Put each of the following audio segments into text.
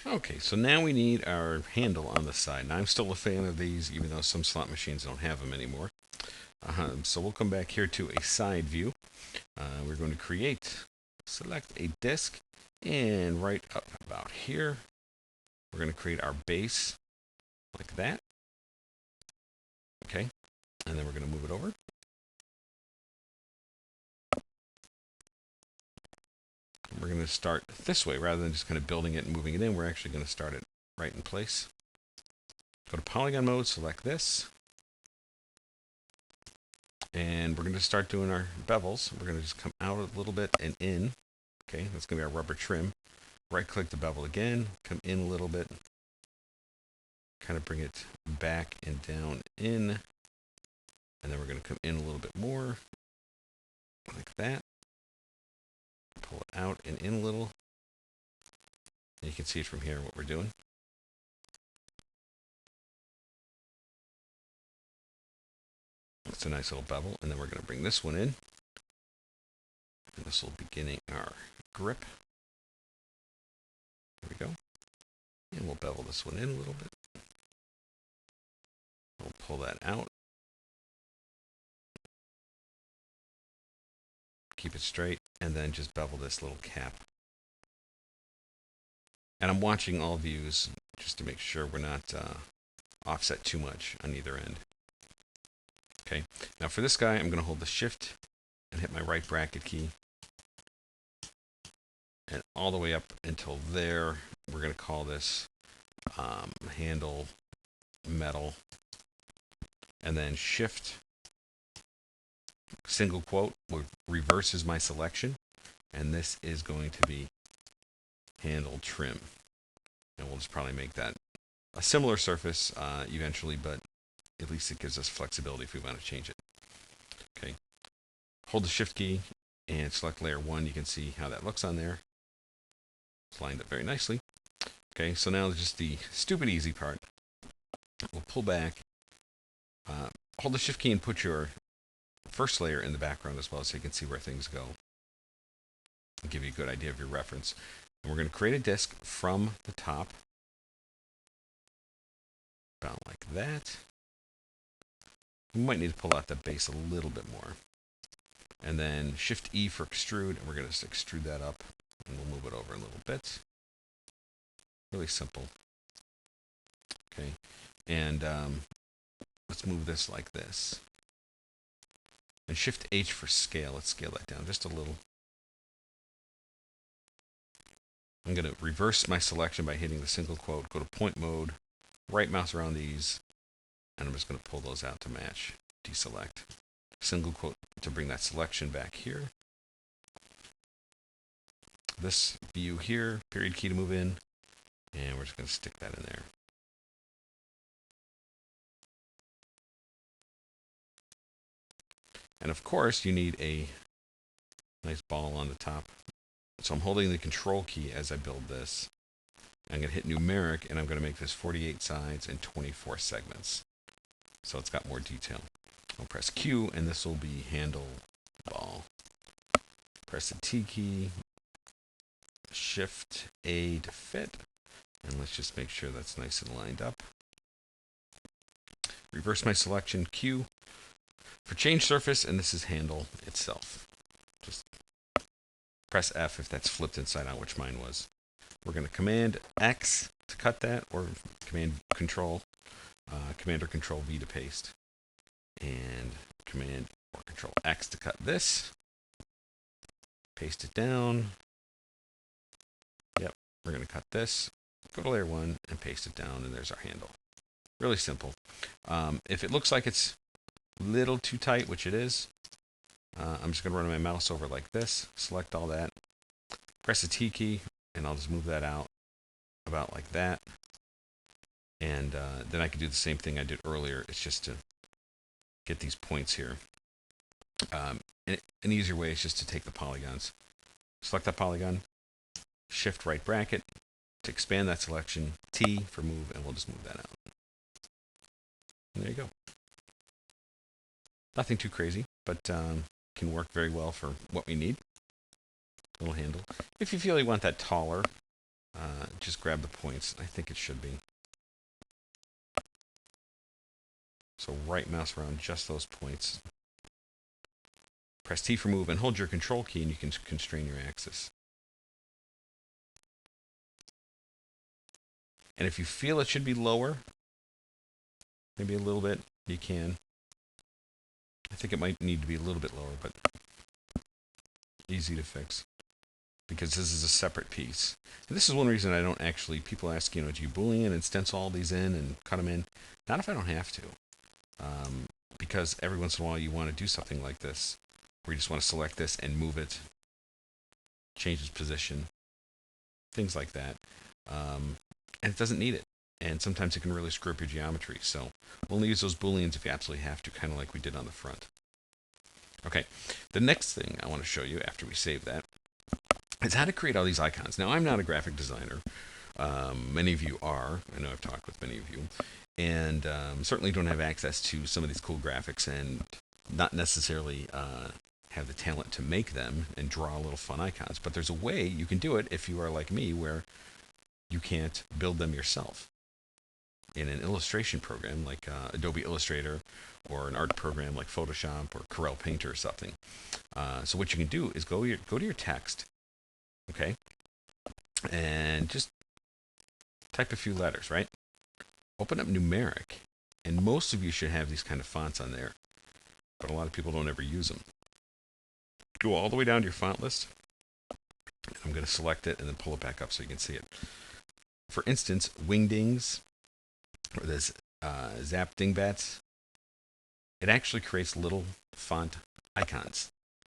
Okay, so now we need our handle on the side. Now I'm still a fan of these, even though some slot machines don't have them anymore. So we'll come back here to a side view. We're going to select a disk, and right up about here, we're going to create our base like that. Okay, and then we're going to move it over. We're going to start this way rather than just kind of building it and moving it in. We're actually going to start it right in place. Go to polygon mode, select this. And we're going to start doing our bevels. We're going to just come out a little bit and in. Okay, that's going to be our rubber trim. Right click the bevel again, come in a little bit. Kind of bring it back and down in. And then we're going to come in a little bit more. Like that. Pull it out and in a little. And you can see it from here what we're doing. It's a nice little bevel. And then we're going to bring this one in. And this will be beginning our grip. There we go. And we'll bevel this one in a little bit. We'll pull that out. Keep it straight. And then just bevel this little cap. And I'm watching all views just to make sure we're not offset too much on either end. Okay, now for this guy, I'm going to hold the shift and hit my right bracket key. And all the way up until there, we're going to call this handle metal. And then shift, single quote, reverses my selection. And this is going to be handle trim. And we'll just probably make that a similar surface eventually, but at least it gives us flexibility if we want to change it. Okay. Hold the shift key and select layer 1. You can see how that looks on there. It's lined up very nicely. Okay, so now just the stupid easy part. We'll pull back. Hold the shift key and put your first layer in the background as well so you can see where things go. I'll give you a good idea of your reference. And we're going to create a disk from the top. About like that. We might need to pull out the base a little bit more. And then Shift E for extrude, and we're going to extrude that up, and we'll move it over a little bit. Really simple. Okay, and let's move this like this. And Shift H for scale. Let's scale that down just a little. I'm going to reverse my selection by hitting the single quote, go to point mode, right mouse around these, and I'm just going to pull those out to match. Deselect. Single quote to bring that selection back here. This view here, period key to move in, and we're just going to stick that in there. And of course, you need a nice ball on the top. So I'm holding the control key as I build this. I'm going to hit numeric, and I'm going to make this 48 sides and 24 segments. So it's got more detail. I'll press Q, and this will be handle ball. Press the T key, Shift A to fit, and let's just make sure that's nice and lined up. Reverse my selection, Q for change surface, and this is handle itself. Just press F if that's flipped inside out, which mine was. We're going to Command X to cut that, or Command Control, Command or Control V to paste, and Command or Control X to cut this. Paste it down. Yep, we're going to cut this. Go to layer 1 and paste it down, and there's our handle. Really simple. If it looks like it's a little too tight, which it is, I'm just going to run my mouse over like this, select all that, press the T key, and I'll just move that out about like that. And then I can do the same thing I did earlier. It's just to get these points here. An easier way is just to take the polygons. Select that polygon, Shift right bracket to expand that selection, T for move, and we'll just move that out. And there you go. Nothing too crazy, but can work very well for what we need. Little handle. If you feel you want that taller, just grab the points. I think it should be. So right mouse around just those points. Press T for move and hold your control key and you can constrain your axis. And if you feel it should be lower, maybe a little bit, you can. I think it might need to be a little bit lower, but easy to fix because this is a separate piece. And this is one reason I don't actually, people ask, do you boolean and stencil all these in and cut them in? Not if I don't have to. Because every once in a while you want to do something like this, where you just want to select this and move it, change its position, things like that. And it doesn't need it. And sometimes it can really screw up your geometry. So only use those booleans if you absolutely have to, kind of like we did on the front. Okay, the next thing I want to show you after we save that is how to create all these icons. Now, I'm not a graphic designer. Many of you are. I know I've talked with many of you. And certainly don't have access to some of these cool graphics and not necessarily have the talent to make them and draw little fun icons. But there's a way you can do it if you are like me, where you can't build them yourself in an illustration program like Adobe Illustrator or an art program like Photoshop or Corel Painter or something. So what you can do is go to your text, okay, and just type a few letters, right? Open up numeric, and most of you should have these kind of fonts on there, but a lot of people don't ever use them. Go all the way down to your font list. I'm going to select it and then pull it back up so you can see it. For instance, Wingdings, or this Zap Dingbats, it actually creates little font icons.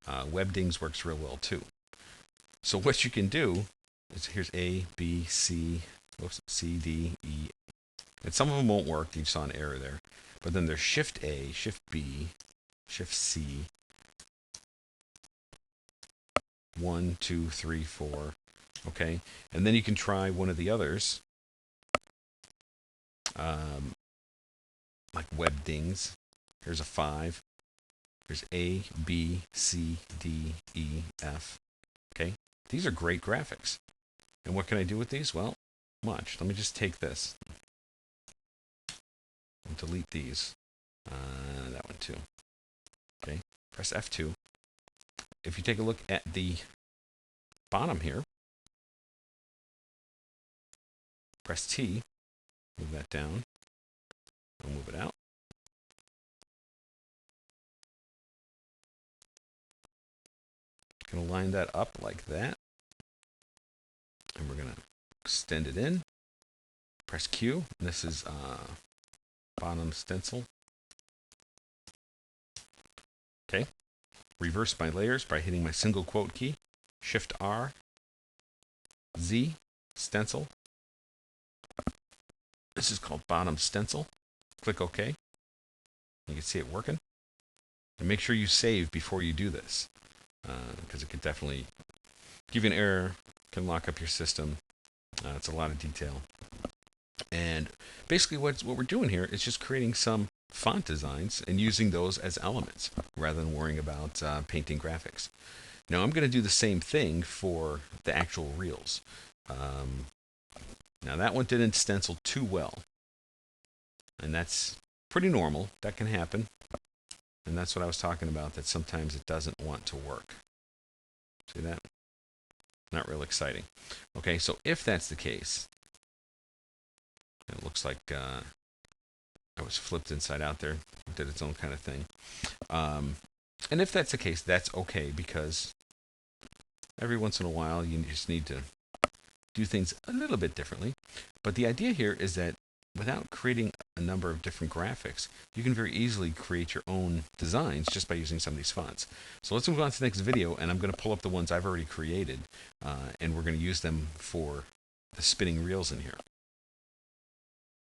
Webdings works real well too. So what you can do is, here's A, B, C, C, D, E, and some of them won't work. You saw an error there. But then there's Shift A, Shift B, Shift C, 1, 2, 3, 4. Okay, and then you can try one of the others, like Webdings. Here's a 5. There's A, B, C, D, E, F. Okay, these are great graphics. And what can I do with these? Well, much. Let me just take this and delete these. That one too. Okay, press F2. If you take a look at the bottom here, press T, move that down, I'll move it out. Going to line that up like that, and we're going to extend it in. Press Q, and this is bottom stencil. Okay, reverse my layers by hitting my single quote key, Shift R, Z, stencil. This is called bottom stencil. Click OK. You can see it working. And make sure you save before you do this, because it could definitely give you an error, can lock up your system. It's a lot of detail. And basically what we're doing here is just creating some font designs and using those as elements rather than worrying about painting graphics. Now I'm going to do the same thing for the actual reels. Now that one didn't stencil too well, and that's pretty normal. That can happen, and that's what I was talking about, that sometimes it doesn't want to work. See that? Not real exciting. Okay, so if that's the case, it looks like I was flipped inside out there. It did its own kind of thing. And if that's the case, that's okay, because every once in a while you just need to do things a little bit differently. But the idea here is that without creating a number of different graphics, you can very easily create your own designs just by using some of these fonts. So let's move on to the next video, and I'm going to pull up the ones I've already created, and we're going to use them for the spinning reels in here.